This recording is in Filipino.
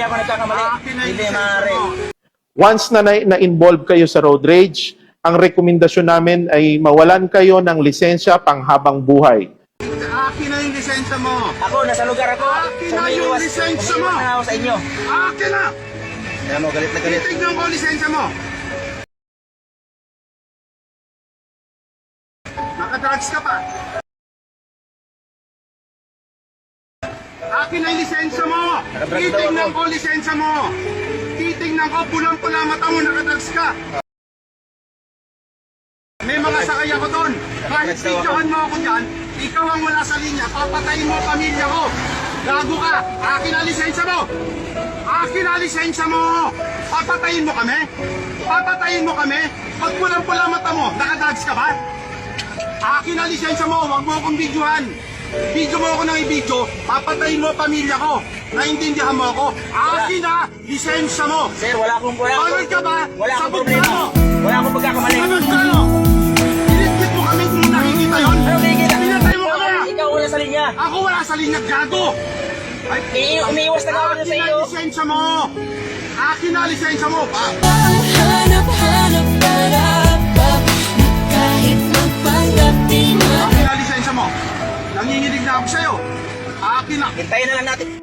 ako nagkakamali. Hindi maaari. Once na na-involve kayo sa road rage, ang rekomendasyon namin ay mawalan kayo ng lisensya panghabang buhay. Akin na yung lisensya mo. Ako, nasa lugar ako. Akin na yung lisensya mo. Umiiwas na ako sa inyo. Akin na! Kaya mo, galit na galit. Titignan ko ang lisensya mo. Nakadrugs ka pa. Akin na yung lisensya mo. Titignan ko ang lisensya mo. Titignan ko, pulang-pula mata mo, nakadrugs ka. May mga sakay ako doon. Kahit videohan mo ako dyan, ikaw ang wala sa linya, papatayin mo ang pamilya ko. Gago ka. Akin na lisensya mo. Akin na lisensya mo. Papatayin mo kami. Papatayin mo kami. Pag pulang-pula mata mo, nakadrugs ka ba? Akin na lisensya mo. Huwag mo akong videohan. Video mo ako ng i-video, papatayin mo ang pamilya ko. Naintindihan mo ako. Akin na lisensya mo. Sir, wala akong Bawal ka ba? Wala akong Sabog problema. ka mo. Wala akong pagkakamali. Sabog ka mo. Pinitpit mo kami kung nakikita yun. Ano kikita? Pinatay mo kami. Ikaw wala sa linya. Ako wala sa linya, gago. Ay, Umiiwas na ako sa akin iyo. na lisensya mo. Akin na lisensya mo. Hanap-hanap-hanap kahit magpanggap di Akin na lisensya mo. Nanginginig na ako sa'yo. Akin na. Hintayin na lang natin.